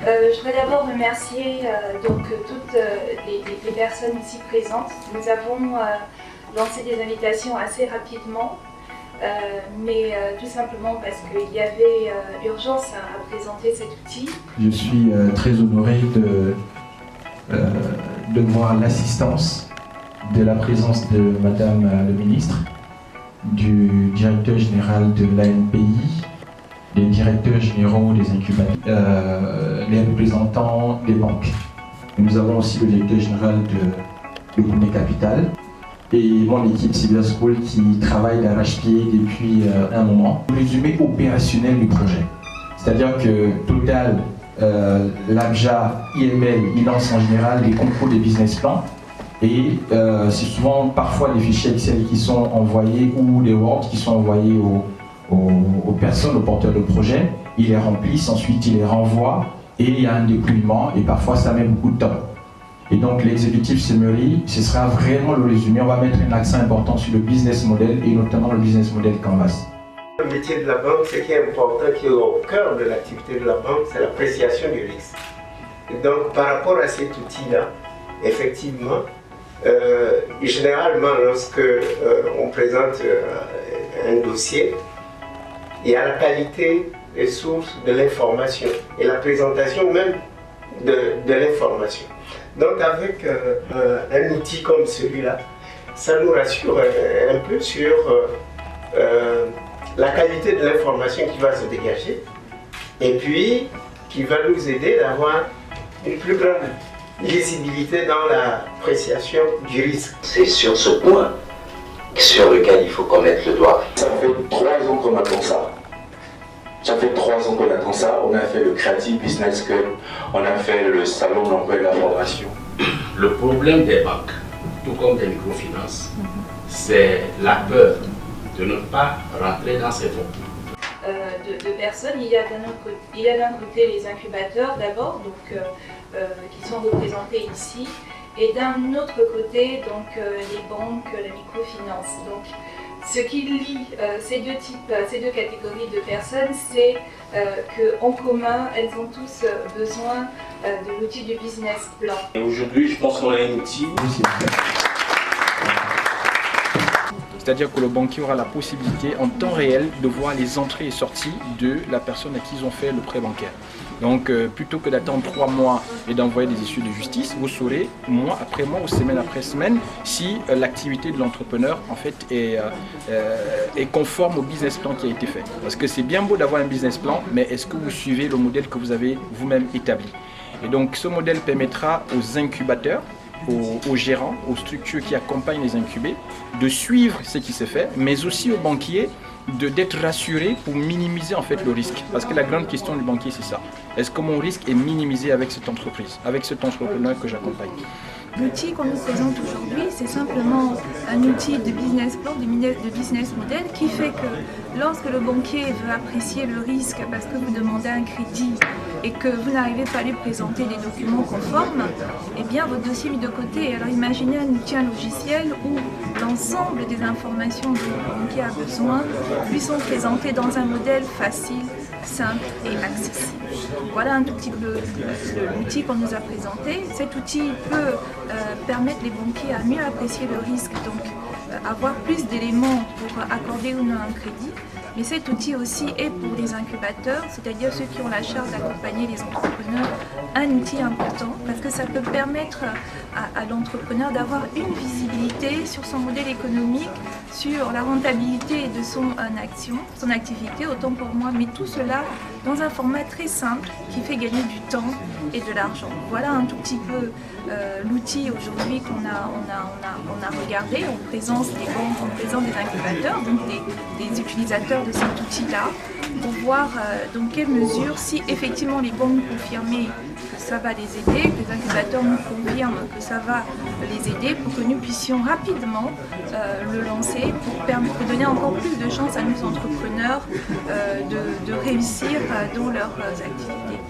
Je voudrais d'abord remercier toutes les personnes ici présentes. Nous avons lancé des invitations assez rapidement, mais tout simplement parce qu'il y avait urgence à présenter cet outil. Je suis très honoré de voir l'assistance de la présence de Madame le ministre, du directeur général de l'ANPI, des directeurs généraux des incubateurs, les représentants des banques. Nous avons aussi le directeur général de Gouné Capital et mon équipe Cyber School qui travaille d'arrache-pied depuis un moment. Le résumé opérationnel du projet, c'est-à-dire que Total, l'ABJA, IML, ils lancent en général des concours de business plans et c'est souvent parfois des fichiers Excel qui sont envoyés ou des Word qui sont envoyés aux personnes, aux porteurs de projet. Ils les remplissent, ensuite ils les renvoient et il y a un déploiement et parfois ça met beaucoup de temps. Et donc l'exécutif Summary, ce sera vraiment le résumé. On va mettre un accent important sur le business model et notamment le business model Canvas. Le métier de la banque, ce qui est important, qui est au cœur de l'activité de la banque, c'est l'appréciation du risque. Et donc par rapport à cet outil-là, effectivement, généralement lorsque on présente un dossier, il y a la qualité des sources de l'information et la présentation même de l'information. Donc avec un outil comme celui-là, ça nous rassure un peu sur la qualité de l'information qui va se dégager et puis qui va nous aider d'avoir une plus grande lisibilité dans l'appréciation du risque. C'est sur ce point sur lequel il faut qu'on mette le doigt. Ça fait 3 ans qu'on attend ça. Ça fait 3 ans qu'on attend ça. On a fait le Creative Business Club, on a fait le salon de l'emploi et de la formation. Le problème des banques, tout comme des microfinances, c'est la peur de ne pas rentrer dans ces fonds. De personnes, il y a d'un côté les incubateurs d'abord, qui sont représentés ici, et d'un autre côté les banques, la microfinance. Donc, ce qui lie ces deux catégories de personnes, c'est qu'en commun, elles ont tous besoin de l'outil du business plan. Aujourd'hui, je pense qu'on a un outil. C'est-à-dire que le banquier aura la possibilité en temps réel de voir les entrées et sorties de la personne à qui ils ont fait le prêt bancaire. Donc plutôt que d'attendre 3 mois et d'envoyer des issues de justice, vous saurez mois après mois ou semaine après semaine si l'activité de l'entrepreneur en fait est conforme au business plan qui a été fait. Parce que c'est bien beau d'avoir un business plan, mais est-ce que vous suivez le modèle que vous avez vous-même établi? Et donc ce modèle permettra aux incubateurs, aux gérants, aux structures qui accompagnent les incubés, de suivre ce qui s'est fait, mais aussi aux banquiers d'être rassurés pour minimiser en fait le risque. Parce que la grande question du banquier, c'est ça. Est-ce que mon risque est minimisé avec cette entreprise, avec cet entrepreneur que j'accompagne? L'outil qu'on nous présente aujourd'hui, c'est simplement un outil de business plan, de business model qui fait que lorsque le banquier veut apprécier le risque parce que vous demandez un crédit et que vous n'arrivez pas à lui présenter des documents conformes, eh bien votre dossier est mis de côté. Alors imaginez un outil, un logiciel où l'ensemble des informations dont le banquier a besoin lui sont présentées dans un modèle facile, simple et accessible. Voilà un tout petit peu l'outil qu'on nous a présenté. Cet outil peut permettre les banquiers à mieux apprécier le risque, donc avoir plus d'éléments pour accorder ou non un crédit. Mais cet outil aussi est pour les incubateurs, c'est-à-dire ceux qui ont la charge d'accompagner les entrepreneurs, un outil important parce que ça peut permettre à l'entrepreneur d'avoir une visibilité sur son modèle économique, sur la rentabilité de son activité, autant pour moi, mais tout cela dans un format très simple qui fait gagner du temps et de l'argent. Voilà un tout petit peu l'outil aujourd'hui qu'on a regardé en présence des banques, en présence des incubateurs, donc des utilisateurs de cet outil-là, pour voir dans quelle mesure, si effectivement les banques nous confirmaient que ça va les aider, que les incubateurs nous confirment que ça va les aider, pour que nous puissions rapidement le lancer, pour donner encore plus de chance à nos entrepreneurs de réussir dans leurs activités.